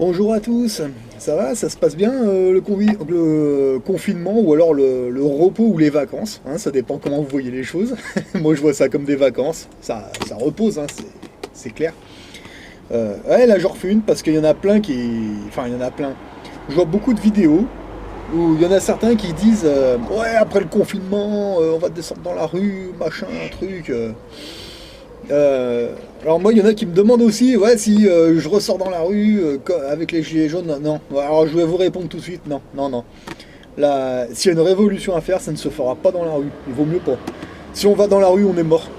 Bonjour à tous, ça va, ça se passe bien le confinement ou alors le repos ou les vacances, hein, ça dépend comment vous voyez les choses. Moi je vois ça comme des vacances, ça repose, hein, c'est clair. Ouais, là j'en refais une parce qu'il y en a plein qui... Enfin il y en a plein. Je vois beaucoup de vidéos où il y en a certains qui disent ouais après le confinement on va descendre dans la rue, machin, truc. Alors moi, il y en a qui me demandent aussi, ouais, si je ressors dans la rue avec les gilets jaunes, non, non. Alors je vais vous répondre tout de suite, non, non, non. Là, s'il y a une révolution à faire, ça ne se fera pas dans la rue. Il vaut mieux pas. Si on va dans la rue, on est mort.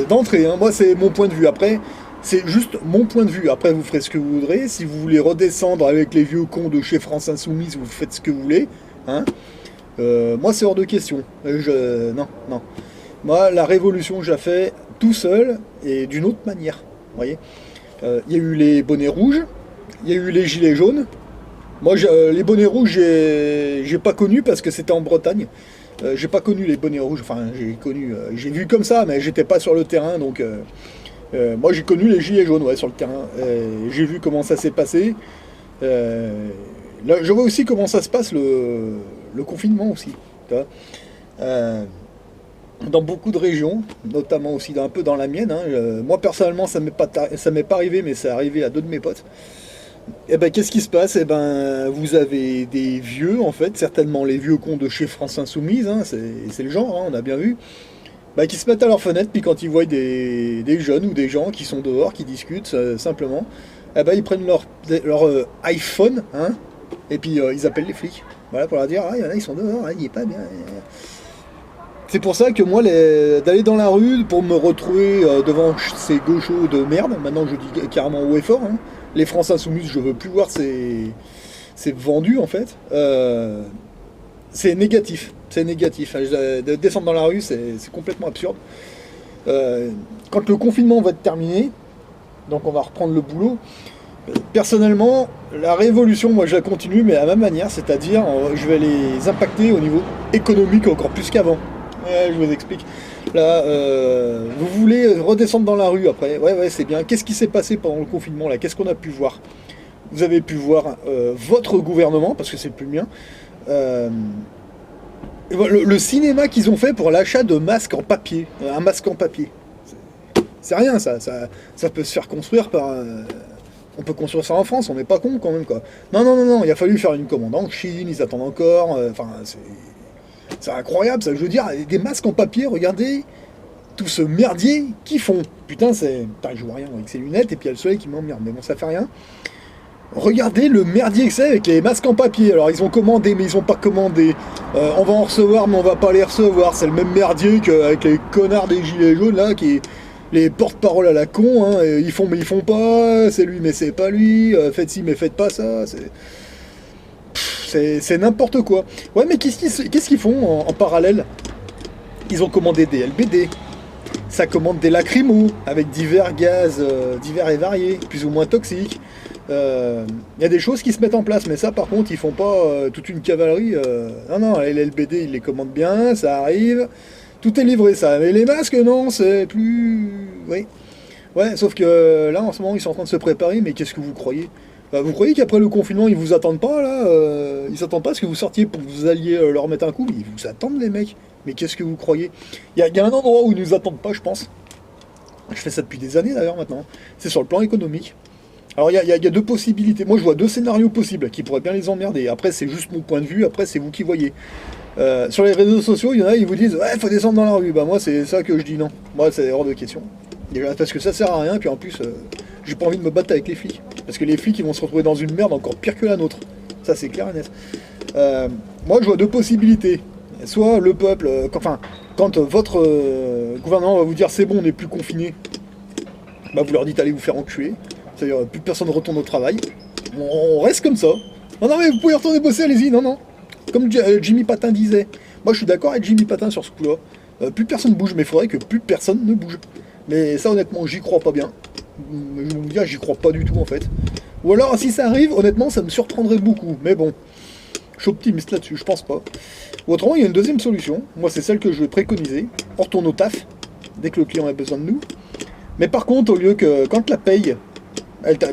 D'entrée, hein, moi c'est mon point de vue. Après, c'est juste mon point de vue. Après, vous ferez ce que vous voudrez. Si vous voulez redescendre avec les vieux cons de chez France Insoumise, vous faites ce que vous voulez. Hein. Moi, c'est hors de question. Non, non. Moi, la révolution, je la fais tout seul et d'une autre manière. Vous voyez, il y a eu les bonnets rouges, il y a eu les gilets jaunes. Moi, les bonnets rouges, j'ai pas connu parce que c'était en Bretagne. J'ai pas connu les bonnets rouges. Enfin, j'ai connu, j'ai vu comme ça, mais j'étais pas sur le terrain. Donc, moi, j'ai connu les gilets jaunes, ouais, sur le terrain. J'ai vu comment ça s'est passé. Là, je vois aussi comment ça se passe le confinement aussi. Tu vois. Dans beaucoup de régions, notamment aussi un peu dans la mienne. Hein, moi personnellement, ça m'est pas arrivé, mais c'est arrivé à deux de mes potes. Et ben qu'est-ce qui se passe? Et ben vous avez des vieux en fait, certainement les vieux cons de chez France Insoumise, hein, c'est le genre, hein, on a bien vu, bah, qui se mettent à leur fenêtre, puis quand ils voient des jeunes ou des gens qui sont dehors, qui discutent simplement, eh ben ils prennent leur iPhone, hein, et puis ils appellent les flics. Voilà pour leur dire ah il y en a ils sont dehors, hein, il est pas bien. C'est pour ça que moi, d'aller dans la rue pour me retrouver devant ces gauchos de merde, maintenant je dis carrément haut et fort, hein, les France Insoumises, je veux plus voir ces vendus en fait, c'est négatif. C'est négatif. De descendre dans la rue, c'est complètement absurde. Quand le confinement va être terminé, donc on va reprendre le boulot, personnellement, la révolution, moi je la continue, mais à ma manière, c'est-à-dire je vais les impacter au niveau économique encore plus qu'avant. Ouais, je vous explique. Là, vous voulez redescendre dans la rue après. Ouais, ouais, c'est bien. Qu'est-ce qui s'est passé pendant le confinement là? Qu'est-ce qu'on a pu voir? Vous avez pu voir votre gouvernement, parce que c'est plus le mien. euh, le cinéma qu'ils ont fait pour l'achat de masques en papier. Un masque en papier. C'est rien, ça peut se faire construire par. On peut construire ça en France, on n'est pas con quand même quoi. Non, non, non, non, il a fallu faire une commande en Chine, ils attendent encore. Enfin, c'est incroyable ça. Je veux dire, des masques en papier, regardez tout ce merdier qu'ils font. Putain, putain, je vois rien avec ces lunettes et puis il y a le soleil qui m'emmerde, mais bon, ça fait rien. Regardez le merdier que c'est avec les masques en papier. Alors ils ont commandé, mais ils ont pas commandé. On va en recevoir, mais on va pas les recevoir. C'est le même merdier qu'avec les connards des gilets jaunes là, qui les porte-parole à la con. Hein, et ils font, mais ils font pas. C'est lui, mais c'est pas lui. Faites ci, mais faites pas ça. C'est n'importe quoi. Ouais, mais qu'est-ce qu'ils font en parallèle? Ils ont commandé des LBD. Ça commande des lacrymos avec divers gaz, divers et variés, plus ou moins toxiques. Il y a des choses qui se mettent en place, mais ça par contre ils font pas toute une cavalerie. Non, non, les LBD ils les commandent bien, ça arrive, tout est livré ça. Mais les masques non, c'est plus... Oui. Ouais, sauf que là en ce moment ils sont en train de se préparer, mais qu'est-ce que vous croyez? Vous croyez qu'après le confinement ils vous attendent pas là? Ils s'attendent pas à ce que vous sortiez pour que vous alliez leur mettre un coup? Mais ils vous attendent les mecs. Mais qu'est-ce que vous croyez? Il y a un endroit où ils nous attendent pas, je pense. Je fais ça depuis des années d'ailleurs maintenant. C'est sur le plan économique. Alors il y a deux possibilités. Moi je vois deux scénarios possibles qui pourraient bien les emmerder. Après c'est juste mon point de vue, après c'est vous qui voyez. Sur les réseaux sociaux, il y en a, ils vous disent ouais faut descendre dans la rue. Bah moi c'est ça que je dis non. Moi c'est hors de question. Déjà parce que ça sert à rien, puis en plus j'ai pas envie de me battre avec les flics. Parce que les flics ils vont se retrouver dans une merde encore pire que la nôtre. Ça c'est clair et net. Moi je vois deux possibilités. Soit le peuple, quand votre gouvernement va vous dire c'est bon on n'est plus confiné, bah vous leur dites allez vous faire enculer. C'est-à-dire plus personne ne retourne au travail. On reste comme ça. Non, non, mais vous pouvez retourner bosser, allez-y, non, non. Comme Jimmy Patin disait. Moi, je suis d'accord avec Jimmy Patin sur ce coup-là. Plus personne bouge, mais il faudrait que plus personne ne bouge. Mais ça, honnêtement, j'y crois pas bien. Je vais vous dire, j'y crois pas du tout, en fait. Ou alors, si ça arrive, honnêtement, ça me surprendrait beaucoup. Mais bon, je suis optimiste là-dessus, je pense pas. Ou autrement, il y a une deuxième solution. Moi, c'est celle que je vais préconiser. On retourne au taf, dès que le client a besoin de nous. Mais par contre, au lieu que, quand la paye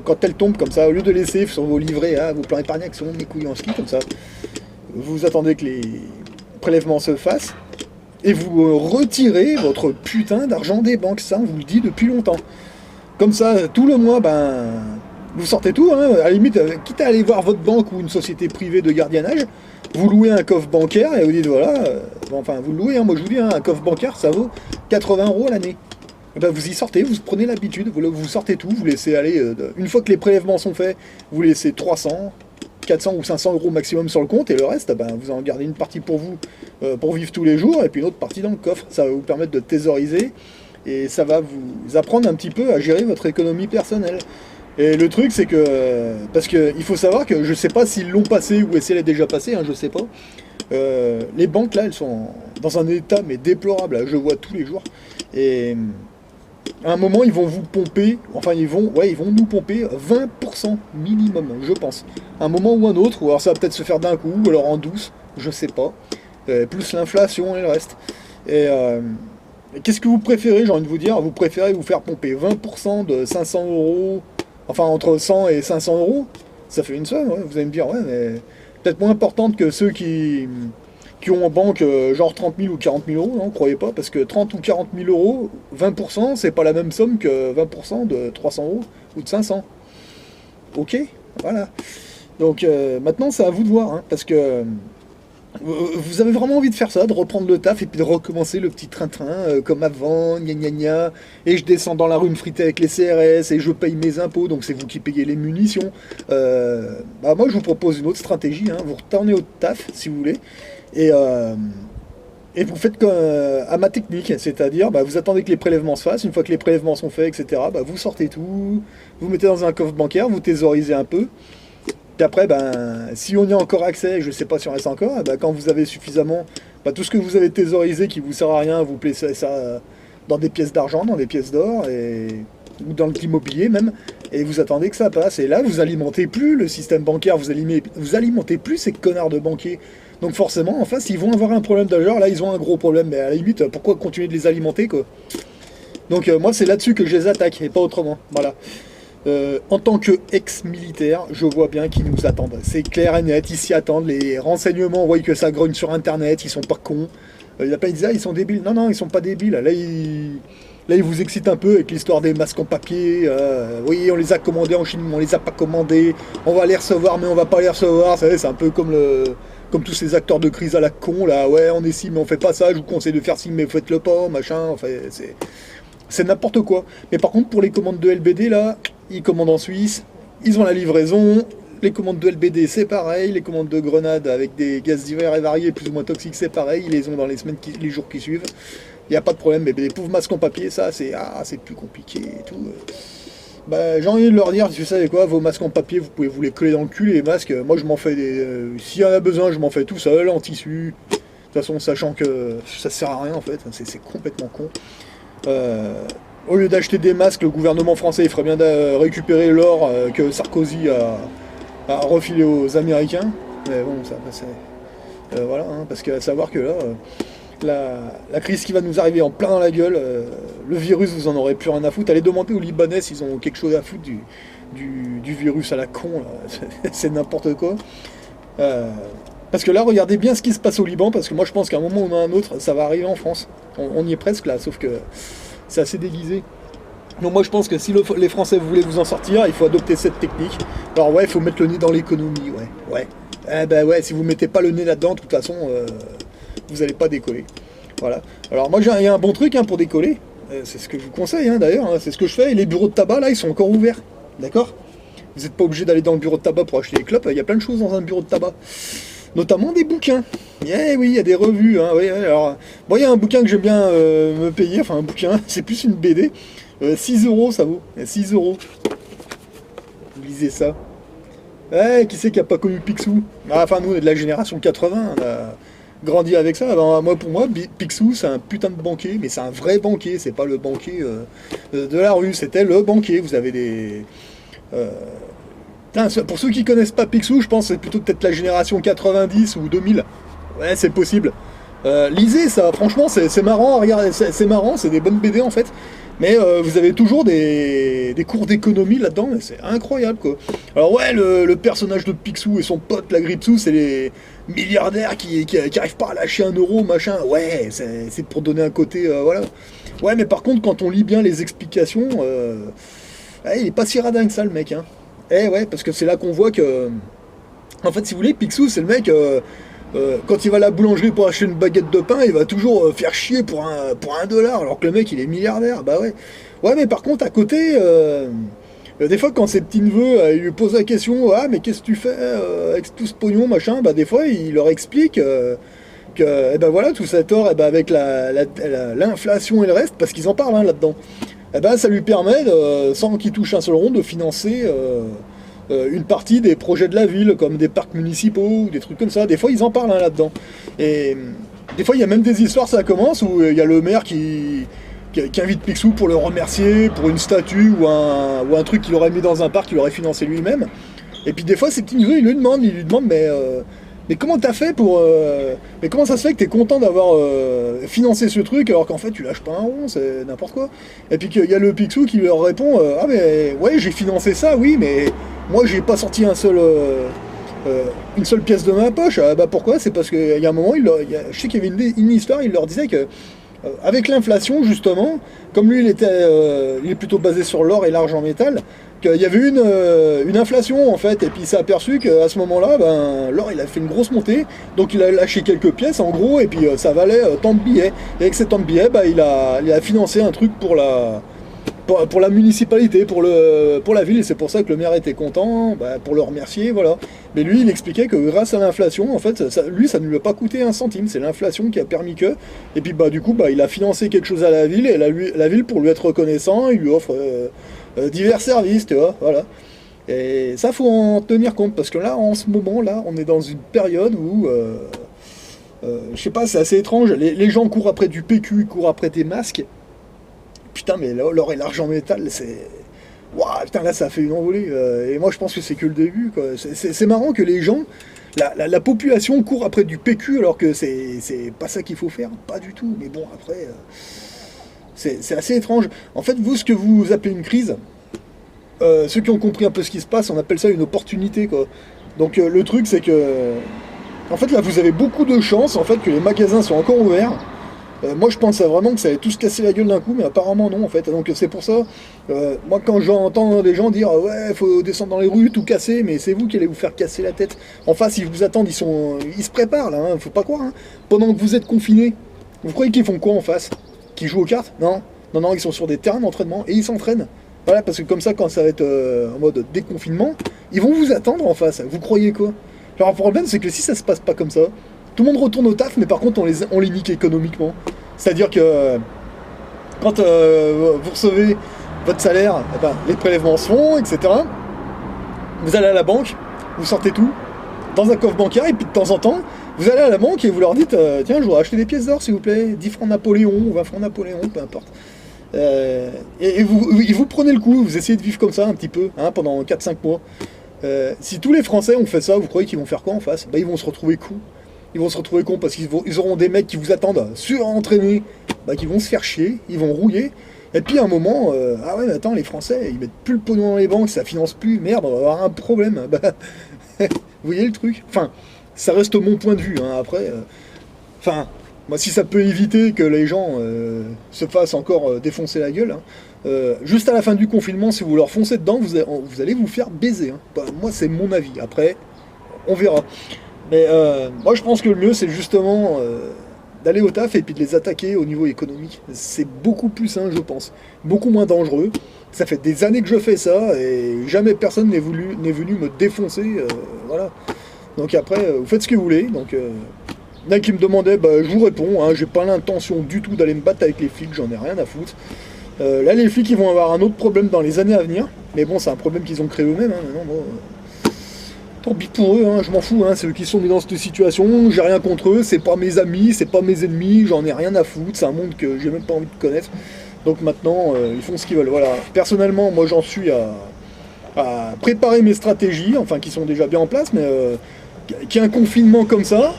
Quand elle tombe comme ça, au lieu de laisser sur vos livrets, vos plans épargne action, mes couilles en ski, comme ça, vous attendez que les prélèvements se fassent, et vous retirez votre putain d'argent des banques. Ça, on vous le dit depuis longtemps. Comme ça, tout le mois, vous sortez tout, hein, à la limite, quitte à aller voir votre banque ou une société privée de gardiennage, vous louez un coffre bancaire et vous dites voilà, vous le louez, hein, moi je vous dis, hein, un coffre bancaire ça vaut 80 € l'année. Vous y sortez, vous prenez l'habitude, vous sortez tout, vous laissez aller, une fois que les prélèvements sont faits, vous laissez 300, 400 ou 500 € maximum sur le compte et le reste, vous en gardez une partie pour vous, pour vivre tous les jours et puis une autre partie dans le coffre. Ça va vous permettre de thésauriser et ça va vous apprendre un petit peu à gérer votre économie personnelle. Et le truc c'est que, parce qu'il faut savoir que je sais pas s'ils l'ont passé ou si elle est déjà passée, hein, je sais pas. Les banques là elles sont dans un état mais déplorable, là, je vois tous les jours. Et à un moment ils vont vous pomper, ils vont nous pomper 20% minimum, je pense. À un moment ou un autre, ou alors ça va peut-être se faire d'un coup, ou alors en douce, je sais pas. Plus l'inflation et le reste. Et qu'est-ce que vous préférez, j'ai envie de vous dire? Vous préférez vous faire pomper 20% de 500 €, entre 100 et 500 €? Ça fait une somme, ouais. Vous allez me dire, ouais, mais peut-être moins importante que ceux qui ont en banque genre 30 000 ou 40 000 €, non, croyez pas, parce que 30 ou 40 000 €, 20%, c'est pas la même somme que 20% de 300 € ou de 500. Ok, voilà. Donc maintenant, c'est à vous de voir, hein, parce que vous avez vraiment envie de faire ça, de reprendre le taf et puis de recommencer le petit train-train comme avant, gna gna gna, et je descends dans la rue me friter avec les CRS et je paye mes impôts, donc c'est vous qui payez les munitions. Moi je vous propose une autre stratégie, hein. Vous retournez au taf si vous voulez, et vous faites comme, à ma technique, c'est-à-dire vous attendez que les prélèvements se fassent, une fois que les prélèvements sont faits, etc., vous sortez tout, vous mettez dans un coffre bancaire, vous thésaurisez un peu. Puis après, si on y a encore accès, je ne sais pas si on reste encore, quand vous avez suffisamment, tout ce que vous avez thésaurisé qui vous sert à rien, vous placez ça dans des pièces d'argent, dans des pièces d'or, ou dans l'immobilier même, et vous attendez que ça passe. Et là, vous alimentez plus le système bancaire, vous alimentez plus ces connards de banquiers. Donc forcément, en face, ils vont avoir un problème d'argent, là, ils ont un gros problème, mais à la limite, pourquoi continuer de les alimenter, quoi? Donc moi, c'est là-dessus que je les attaque, et pas autrement, voilà. En tant que ex-militaire, je vois bien qu'ils nous attendent. C'est clair et net, ils s'y attendent. Les renseignements, on voit que ça grogne sur Internet, ils sont pas cons. Il y a pas, ils disent, ils sont débiles. Non, ils sont pas débiles. Là, ils vous excitent un peu avec l'histoire des masques en papier. Oui, on les a commandés en Chine, mais on les a pas commandés. On va les recevoir, mais on va pas les recevoir. C'est un peu comme tous ces acteurs de crise à la con, là. Ouais, on est ci, mais on fait pas ça. Je vous conseille de faire ci, mais faites-le pas, machin. Enfin, c'est n'importe quoi. Mais par contre, pour les commandes de LBD, là, ils commandent en Suisse, ils ont la livraison. Les commandes de LBD, c'est pareil. Les commandes de grenades avec des gaz divers et variés, plus ou moins toxiques, c'est pareil. Ils les ont dans les jours qui suivent. Il n'y a pas de problème. Mais les pauvres masques en papier, ça, c'est plus compliqué et tout. J'ai envie de leur dire, vous savez quoi, vos masques en papier, vous pouvez vous les coller dans le cul, les masques. Moi, je m'en fais s'il y en a besoin, je m'en fais tout seul, en tissu. De toute façon, sachant que ça sert à rien, en fait. C'est complètement con. Au lieu d'acheter des masques, le gouvernement français il ferait bien de récupérer l'or que Sarkozy a refilé aux Américains. Mais bon, ça c'est. Voilà, hein, parce qu'à savoir que là, la crise qui va nous arriver en plein dans la gueule, le virus, vous en aurez plus rien à foutre. Allez demander aux Libanais s'ils ont quelque chose à foutre du virus à la con, là. C'est n'importe quoi. Parce que là, regardez bien ce qui se passe au Liban, parce que moi je pense qu'à un moment ou à un autre, ça va arriver en France. On y est presque là, sauf que c'est assez déguisé. Donc moi je pense que si les Français voulaient vous en sortir, il faut adopter cette technique. Alors ouais, il faut mettre le nez dans l'économie, ouais. Ouais, si vous mettez pas le nez là-dedans, de toute façon, vous n'allez pas décoller. Voilà. Alors moi il y a un bon truc pour décoller. C'est ce que je vous conseille d'ailleurs, c'est ce que je fais. Et les bureaux de tabac là, ils sont encore ouverts. D'accord ? Vous n'êtes pas obligé d'aller dans le bureau de tabac pour acheter des clopes, il y a plein de choses dans un bureau de tabac. Notamment des bouquins. Oui, il y a des revues. Oui, alors, il y a un bouquin que j'aime bien me payer, enfin un bouquin, c'est plus une BD. 6 € ça vaut. 6 €. Vous lisez ça. Qui c'est qui a pas connu Picsou? Enfin, nous, on est de la génération 80, on a grandi avec ça. Pour moi, Picsou, c'est un putain de banquier, mais c'est un vrai banquier, c'est pas le banquier de la rue, c'était le banquier. Vous avez des. Pour ceux qui connaissent pas Picsou, je pense que c'est plutôt peut-être la génération 90 ou 2000. Ouais, c'est possible. Lisez ça, franchement, c'est marrant, regardez, c'est marrant, c'est des bonnes BD en fait. Mais vous avez toujours des cours d'économie là-dedans, et c'est incroyable quoi. Alors ouais, le personnage de Picsou et son pote la Gripsou, c'est les milliardaires qui arrivent pas à lâcher un euro, machin. Ouais, c'est pour donner un côté, voilà. Ouais, mais par contre, quand on lit bien les explications, ouais, il est pas si radin que ça le mec, hein. Eh ouais, parce que c'est là qu'on voit que, en fait, si vous voulez, Picsou, c'est le mec, quand il va à la boulangerie pour acheter une baguette de pain, il va toujours faire chier pour un dollar, alors que le mec, il est milliardaire. Bah ouais. Ouais, mais par contre, à côté, des fois, quand ses petits neveux, ils lui posent la question, ah, mais qu'est-ce que tu fais avec tout ce pognon, machin, bah des fois, il leur explique que, eh ben voilà, tout ça tort, eh ben avec l'inflation et le reste, parce qu'ils en parlent hein, là-dedans, eh ben ça lui permet, sans qu'il touche un seul rond, de financer une partie des projets de la ville, comme des parcs municipaux ou des trucs comme ça. Des fois, ils en parlent hein, là-dedans. Et des fois, il y a même des histoires, ça commence, où il y a le maire qui invite Picsou pour le remercier, pour une statue ou un truc qu'il aurait mis dans un parc qu'il aurait financé lui-même. Et puis des fois, ces petits neveux, ils lui demandent, mais comment t'as fait pour... mais comment ça se fait que t'es content d'avoir financé ce truc alors qu'en fait tu lâches pas un rond, c'est n'importe quoi. Et puis qu'il y a le Picsou qui leur répond ah mais ouais j'ai financé ça oui mais moi j'ai pas sorti une seule pièce de ma poche. Ah, bah pourquoi? C'est parce qu'il y a un moment, je sais qu'il y avait une histoire, il leur disait que avec l'inflation justement, comme lui il est plutôt basé sur l'or et l'argent métal, qu'il y avait une inflation en fait, et puis il s'est aperçu qu'à ce moment-là, ben, l'or il a fait une grosse montée, donc il a lâché quelques pièces en gros, et puis ça valait tant de billets. Et avec ces tant de billets, ben, il a financé un truc pour la municipalité, pour la ville, et c'est pour ça que le maire était content, bah, pour le remercier, voilà. Mais lui, il expliquait que grâce à l'inflation, en fait, ça ne lui a pas coûté un centime, c'est l'inflation qui a permis que, et puis bah du coup, bah, il a financé quelque chose à la ville, et la ville, pour lui être reconnaissant, il lui offre divers services, tu vois, voilà. Et ça, faut en tenir compte, parce que là, en ce moment, là, on est dans une période où, je sais pas, c'est assez étrange, les gens courent après du PQ, ils courent après des masques. Putain, mais l'or et l'argent métal, c'est... Waouh, putain, là, ça a fait une envolée. Et moi, je pense que c'est que le début, quoi. C'est marrant que les gens, la population court après du PQ, alors que c'est pas ça qu'il faut faire. Pas du tout. Mais bon, après, c'est assez étrange. En fait, vous, ce que vous appelez une crise, ceux qui ont compris un peu ce qui se passe, on appelle ça une opportunité, quoi. Donc, le truc, c'est que... En fait, là, vous avez beaucoup de chance, en fait, que les magasins sont encore ouverts. Moi je pensais vraiment que ça allait tout se casser la gueule d'un coup, mais apparemment non en fait. Donc c'est pour ça, moi quand j'entends des gens dire ouais faut descendre dans les rues, tout casser, mais c'est vous qui allez vous faire casser la tête. En face ils vous attendent, ils se préparent là, hein, faut pas croire. Hein. Pendant que vous êtes confinés, vous croyez qu'ils font quoi en face? Qu'ils jouent aux cartes? Non, non, non, ils sont sur des terrains d'entraînement et ils s'entraînent. Voilà, parce que comme ça quand ça va être en mode déconfinement, ils vont vous attendre en face. Vous croyez quoi? Alors le problème c'est que si ça se passe pas comme ça, tout le monde retourne au taf, mais par contre, on les nique économiquement. C'est-à-dire que quand vous recevez votre salaire, eh ben, les prélèvements se font, etc. Vous allez à la banque, vous sortez tout dans un coffre bancaire, et puis de temps en temps, vous allez à la banque et vous leur dites tiens, je voudrais acheter des pièces d'or, s'il vous plaît, 10 francs Napoléon ou 20 francs Napoléon, peu importe. Et vous prenez le coup, vous essayez de vivre comme ça un petit peu, hein, pendant 4-5 mois. Si tous les Français ont fait ça, vous croyez qu'ils vont faire quoi en face? Bah, ils vont se retrouver cons. Ils vont se retrouver cons parce qu'ils auront des mecs qui vous attendent surentraînés, bah, qui vont se faire chier, ils vont rouiller. Et puis à un moment, ah ouais, mais attends, les Français, ils mettent plus le pognon dans les banques, ça finance plus, merde, on va avoir un problème. Bah, vous voyez le truc? Enfin, ça reste mon point de vue, hein, après. Enfin, moi, si ça peut éviter que les gens se fassent encore défoncer la gueule, hein, juste à la fin du confinement, si vous leur foncez dedans, vous allez vous faire baiser. Hein. Bah, moi, c'est mon avis. Après, on verra. Mais moi je pense que le mieux c'est justement d'aller au taf et puis de les attaquer au niveau économique. C'est beaucoup plus sain je pense, beaucoup moins dangereux. Ça fait des années que je fais ça et jamais personne n'est venu me défoncer. Voilà. Donc après, vous faites ce que vous voulez. Donc il y en a qui me demandaient, bah, je vous réponds, hein, j'ai pas l'intention du tout d'aller me battre avec les flics, j'en ai rien à foutre. Là les flics ils vont avoir un autre problème dans les années à venir. Mais bon c'est un problème qu'ils ont créé eux-mêmes. Hein, maintenant, bon, tant pis pour eux, hein, je m'en fous, hein, c'est eux qui sont mis dans cette situation, j'ai rien contre eux, c'est pas mes amis, c'est pas mes ennemis, j'en ai rien à foutre, c'est un monde que j'ai même pas envie de connaître. Donc maintenant, ils font ce qu'ils veulent. Voilà. Personnellement, moi j'en suis à préparer mes stratégies, enfin qui sont déjà bien en place, mais qu'il y ait un confinement comme ça,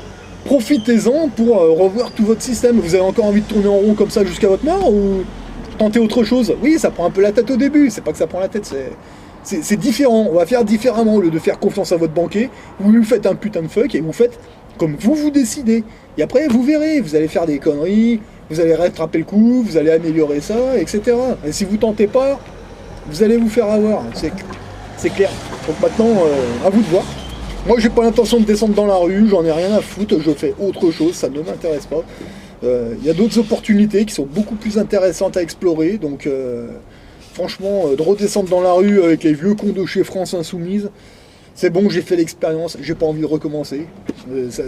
profitez-en pour revoir tout votre système. Vous avez encore envie de tourner en rond comme ça jusqu'à votre mort ou tenter autre chose. Oui, ça prend un peu la tête au début, c'est pas que ça prend la tête, c'est différent. On va faire différemment. Au lieu de faire confiance à votre banquier, vous lui faites un putain de fuck et vous faites comme vous décidez. Et après, vous verrez, vous allez faire des conneries, vous allez rattraper le coup, vous allez améliorer ça, etc. Et si vous tentez pas, vous allez vous faire avoir, c'est clair. Donc maintenant, à vous de voir. Moi, j'ai pas l'intention de descendre dans la rue, j'en ai rien à foutre, je fais autre chose, ça ne m'intéresse pas. Il y a d'autres opportunités qui sont beaucoup plus intéressantes à explorer, donc franchement, de redescendre dans la rue avec les vieux cons de chez France Insoumise, c'est bon, j'ai fait l'expérience, j'ai pas envie de recommencer,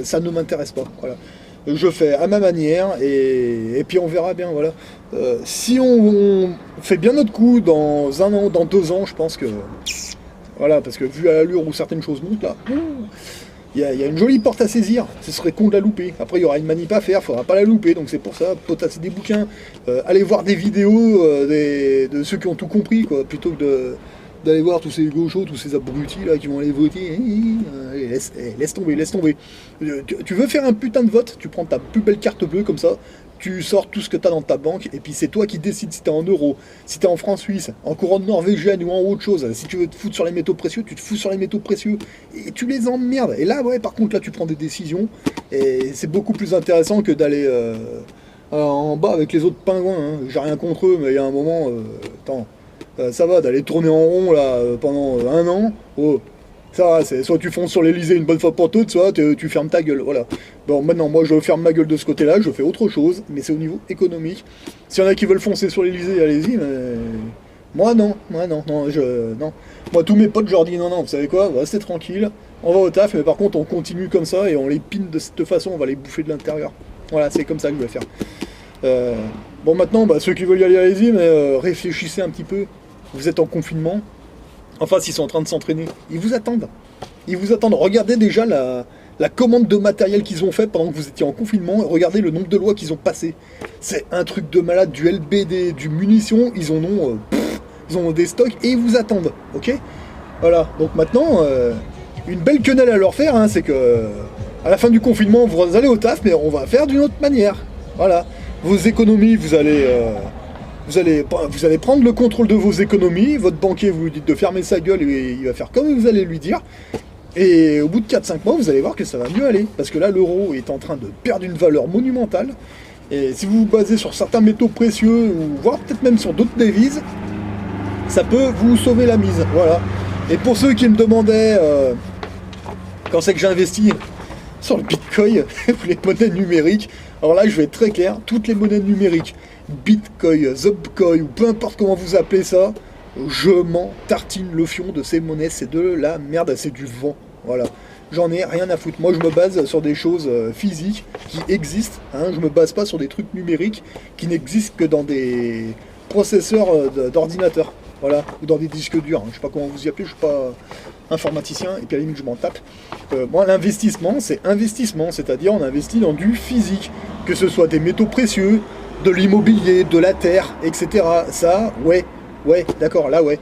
ça ne m'intéresse pas, voilà. Je fais à ma manière et puis on verra bien, voilà. Si on fait bien notre coup dans 1 an, dans 2 ans, je pense que... Voilà, parce que vu à l'allure où certaines choses montent, là, il y a une jolie porte à saisir, ce serait con de la louper. Après, il y aura une manip à faire, il faudra pas la louper, donc c'est pour ça, potasser des bouquins, aller voir des vidéos de ceux qui ont tout compris, quoi, plutôt que d'aller voir tous ces gauchos, tous ces abrutis là qui vont aller voter. Allez, laisse tomber, laisse tomber. Tu veux faire un putain de vote, tu prends ta plus belle carte bleue comme ça, tu sors tout ce que tu as dans ta banque, et puis c'est toi qui décides si t'es en euros, si t'es en francs suisses, en couronne norvégienne ou en autre chose. Si tu veux te foutre sur les métaux précieux, tu te fous sur les métaux précieux, et tu les emmerdes. Et là, ouais, par contre, là, tu prends des décisions, et c'est beaucoup plus intéressant que d'aller en bas avec les autres pingouins. Hein. J'ai rien contre eux, mais il y a un moment, ça va, d'aller tourner en rond là pendant 1 an, oh, ça va, c'est soit tu fonces sur l'Elysée une bonne fois pour toutes, soit tu fermes ta gueule, voilà. Bon, maintenant, moi, je ferme ma gueule de ce côté-là, je fais autre chose, mais c'est au niveau économique. S'il y en a qui veulent foncer sur l'Elysée, allez-y, mais... Moi, non. Moi, tous mes potes, je leur dis, non, vous savez quoi, restez tranquille, on va au taf, mais par contre, on continue comme ça, et on les pine de cette façon, on va les bouffer de l'intérieur. Voilà, c'est comme ça que je vais faire. Bon, maintenant, ceux qui veulent y aller, allez-y, mais réfléchissez un petit peu. Vous êtes en confinement. Enfin, s'ils sont en train de s'entraîner, ils vous attendent. Ils vous attendent. Regardez déjà la commande de matériel qu'ils ont fait pendant que vous étiez en confinement. Regardez le nombre de lois qu'ils ont passées. C'est un truc de malade, du LBD, du munition. Ils ont des stocks et ils vous attendent. Ok ? Voilà. Donc maintenant, une belle quenelle à leur faire, hein, c'est que à la fin du confinement, vous allez au taf, mais on va faire d'une autre manière. Voilà. Vos économies, vous allez prendre le contrôle de vos économies, votre banquier vous lui dites de fermer sa gueule et il va faire comme vous allez lui dire. Et au bout de 4-5 mois, vous allez voir que ça va mieux aller. Parce que là, l'euro est en train de perdre une valeur monumentale. Et si vous vous basez sur certains métaux précieux, ou voire peut-être même sur d'autres devises, ça peut vous sauver la mise. Voilà. Et pour ceux qui me demandaient quand c'est que j'investis sur le Bitcoin, les monnaies numériques, alors là, je vais être très clair, toutes les monnaies numériques, Bitcoin, Zopcoin, ou peu importe comment vous appelez ça, je m'en tartine le fion de ces monnaies, c'est de la merde, c'est du vent, voilà. J'en ai rien à foutre, moi je me base sur des choses physiques qui existent, hein. Je me base pas sur des trucs numériques qui n'existent que dans des processeurs d'ordinateur, voilà, ou dans des disques durs, hein. Je sais pas comment vous y appelez, je suis pas informaticien, et puis à la limite je m'en tape. Moi l'investissement, c'est investissement, c'est-à-dire on investit dans du physique, que ce soit des métaux précieux, de l'immobilier, de la terre, etc. Ça, ouais, d'accord, là, ouais.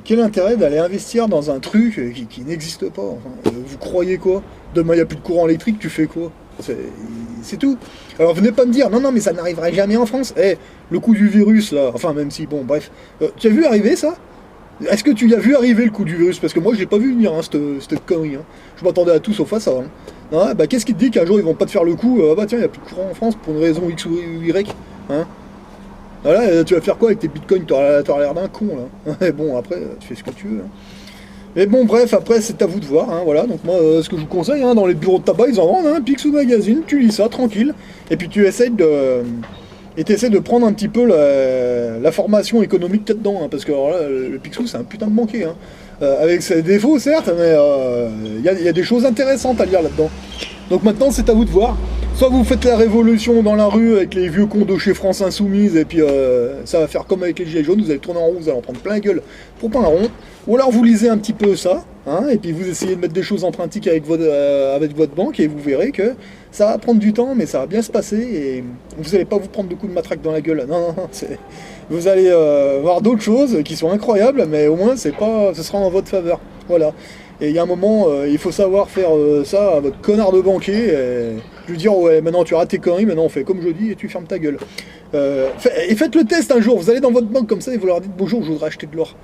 Quel intérêt d'aller investir dans un truc qui n'existe pas, enfin, vous croyez quoi? Demain, il n'y a plus de courant électrique, tu fais quoi? C'est tout. Alors, venez pas me dire, non, mais ça n'arriverait jamais en France. Le coup du virus, là, enfin, même si, bon, bref. Tu as vu arriver ça? Est-ce que tu as vu arriver le coup du virus? Parce que moi, je l'ai pas vu venir, hein, cette connerie. Hein. Je m'attendais à tout sauf à ça. Hein. Ah, qu'est-ce qui te dit qu'un jour ils vont pas te faire le coup? Tiens, il n'y a plus de courant en France pour une raison X ou Y. Hein, voilà, tu vas faire quoi avec tes bitcoins? T'auras l'air d'un con là. Bon, après, tu fais ce que tu veux. Hein. Mais bon, bref, après, c'est à vous de voir. Hein, voilà, donc moi, ce que je vous conseille, hein, dans les bureaux de tabac, ils en vendent un Picsou Magazine, tu lis ça tranquille, et puis tu essayes de prendre un petit peu la formation économique qu'il y a dedans, hein, parce que alors là, le Picsou, c'est un putain de banquier. Hein. Avec ses défauts, certes, mais il y a des choses intéressantes à lire là-dedans. Donc maintenant, c'est à vous de voir. Soit vous faites la révolution dans la rue avec les vieux cons de chez France Insoumise, et puis ça va faire comme avec les gilets jaunes, vous allez tourner en rond, vous allez en prendre plein la gueule pour pas un rond. Ou alors vous lisez un petit peu ça, hein, et puis vous essayez de mettre des choses en pratique avec votre banque, et vous verrez que ça va prendre du temps, mais ça va bien se passer, et vous n'allez pas vous prendre de coups de matraque dans la gueule. Non, vous allez voir d'autres choses qui sont incroyables, mais au moins ce sera en votre faveur. Voilà. Et il y a un moment, il faut savoir faire ça à votre connard de banquier, et Je veux dire, ouais, maintenant tu rates tes conneries, maintenant on fait comme je dis et tu fermes ta gueule. Et faites le test un jour, vous allez dans votre banque comme ça et vous leur dites bonjour, je voudrais acheter de l'or.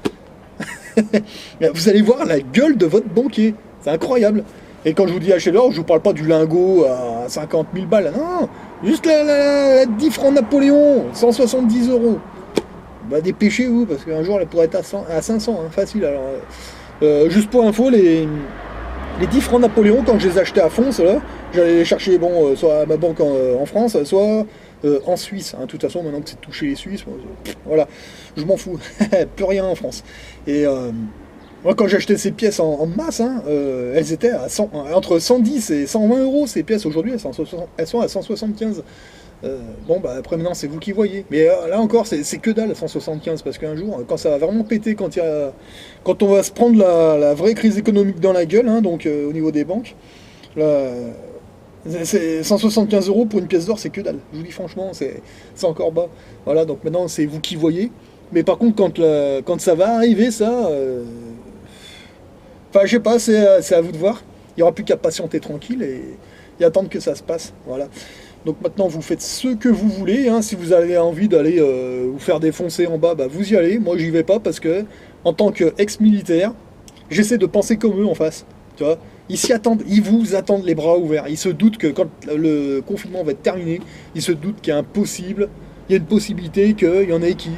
Vous allez voir la gueule de votre banquier, c'est incroyable. Et quand je vous dis acheter de l'or, je vous parle pas du lingot à 50 000 balles, non, juste la 10 francs Napoléon, 170 euros. Bah dépêchez-vous, parce qu'un jour elle pourrait être à 500, hein, facile. Alors, juste pour info, les 10 francs Napoléon, quand je les achetais à fond, ceux-là, j'allais les chercher, bon, soit à ma banque en France, soit en Suisse. Hein. De toute façon, maintenant que c'est touché les Suisses, voilà, je m'en fous. Plus rien en France. Et moi, quand j'achetais ces pièces en masse, hein, elles étaient à entre 110 et 120 euros, ces pièces. Aujourd'hui, elles sont à 175. Bon, bah après, maintenant, c'est vous qui voyez. Mais là encore, c'est que dalle, 175, parce qu'un jour, quand ça va vraiment péter, quand on va se prendre la vraie crise économique dans la gueule, hein, donc au niveau des banques, là, c'est 175 euros pour une pièce d'or, c'est que dalle. Je vous dis franchement, c'est encore bas. Voilà, donc maintenant, c'est vous qui voyez. Mais par contre, quand ça va arriver, ça... Enfin, je sais pas, c'est à vous de voir. Il n'y aura plus qu'à patienter tranquille et attendre que ça se passe. Voilà. Donc maintenant, vous faites ce que vous voulez. Hein. Si vous avez envie d'aller vous faire défoncer en bas, bah, vous y allez. Moi, j'y vais pas parce que, en tant qu'ex-militaire, j'essaie de penser comme eux en face. Tu vois, ils vous attendent les bras ouverts. Ils se doutent que quand le confinement va être terminé, ils se doutent qu'il y a une possibilité qu'il y en ait qui.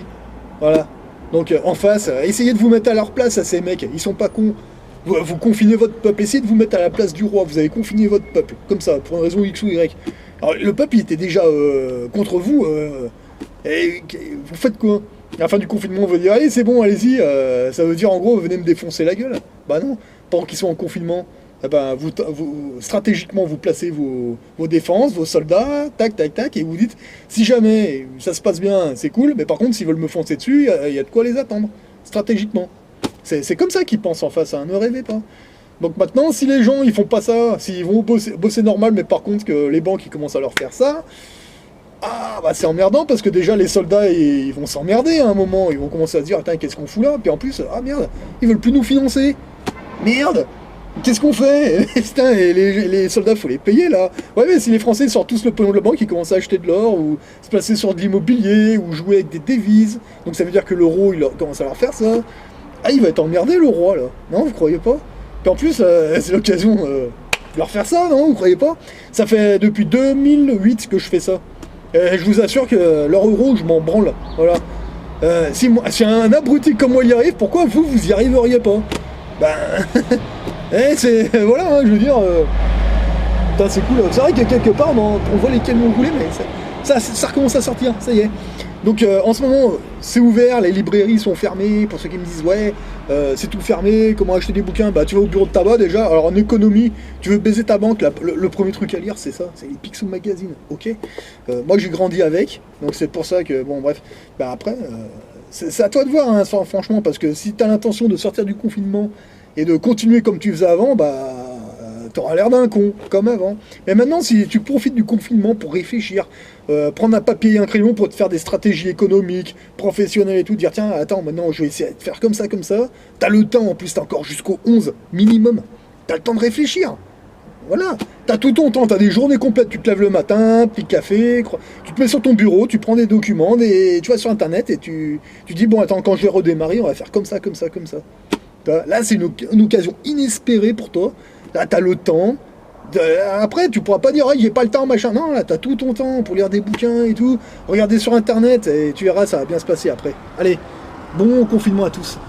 Voilà. Donc en face, essayez de vous mettre à leur place à ces mecs. Ils sont pas cons. Vous confinez votre peuple. Essayez de vous mettre à la place du roi. Vous avez confiné votre peuple. Comme ça, pour une raison X ou Y. Alors, le peuple, il était déjà contre vous. Et vous faites quoi? À la fin du confinement, on veut dire, allez, c'est bon, allez-y. Ça veut dire, en gros, venez me défoncer la gueule. Bah non. Pendant qu'ils sont en confinement, eh ben, stratégiquement, vous placez vos défenses, vos soldats, tac, tac, tac, et vous dites, si jamais ça se passe bien, c'est cool, mais par contre, s'ils veulent me foncer dessus, il y a de quoi les attendre, stratégiquement. C'est comme ça qu'ils pensent en face, hein, ne rêvez pas. Donc maintenant, si les gens ils font pas ça, s'ils vont bosser normal, mais par contre que les banques ils commencent à leur faire ça, ah bah c'est emmerdant parce que déjà les soldats ils vont s'emmerder à un moment, ils vont commencer à se dire attends qu'est-ce qu'on fout là, puis en plus ah merde, ils veulent plus nous financer, merde, qu'est-ce qu'on fait? Putain, et les soldats faut les payer là. Ouais mais si les Français sortent tous le pognon de la banque, ils commencent à acheter de l'or ou se placer sur de l'immobilier ou jouer avec des devises, donc ça veut dire que l'euro il commence à leur faire ça. Ah il va être emmerdé le roi là, non vous croyez pas? Puis en plus, c'est l'occasion de leur faire ça, non? Vous croyez pas? Ça fait depuis 2008 que je fais ça. Je vous assure que leur euro, je m'en branle. Voilà. Si un abruti comme moi y arrive, pourquoi vous y arriveriez pas? Ben... voilà, hein, je veux dire... Putain, c'est cool. C'est vrai que quelque part, on voit les camions rouler, mais ça recommence à sortir, ça y est. Donc en ce moment, c'est ouvert, les librairies sont fermées, pour ceux qui me disent ouais, c'est tout fermé, comment acheter des bouquins, bah tu vas au bureau de tabac déjà, alors en économie, tu veux baiser ta banque, le premier truc à lire c'est ça, c'est les Picsou Magazine, ok. Moi j'ai grandi avec, donc c'est pour ça que, bon bref, bah après, c'est à toi de voir, hein, franchement, parce que si tu as l'intention de sortir du confinement et de continuer comme tu faisais avant, bah... t'auras l'air d'un con, comme avant. Mais maintenant, si tu profites du confinement pour réfléchir, prendre un papier et un crayon pour te faire des stratégies économiques, professionnelles et tout, dire tiens, attends, maintenant je vais essayer de faire comme ça, t'as le temps, en plus t'as encore jusqu'au 11 minimum, t'as le temps de réfléchir. Voilà, t'as tout ton temps, t'as des journées complètes, tu te lèves le matin, petit café, tu te mets sur ton bureau, tu prends des documents, tu vas sur internet et tu dis bon attends, quand je vais redémarrer, on va faire comme ça. Là c'est une occasion inespérée pour toi. Là, t'as le temps. Après, tu pourras pas dire, ah, j'ai pas le temps, machin. Non, là, t'as tout ton temps pour lire des bouquins et tout. Regarder sur Internet et tu verras, ça va bien se passer après. Allez, bon confinement à tous.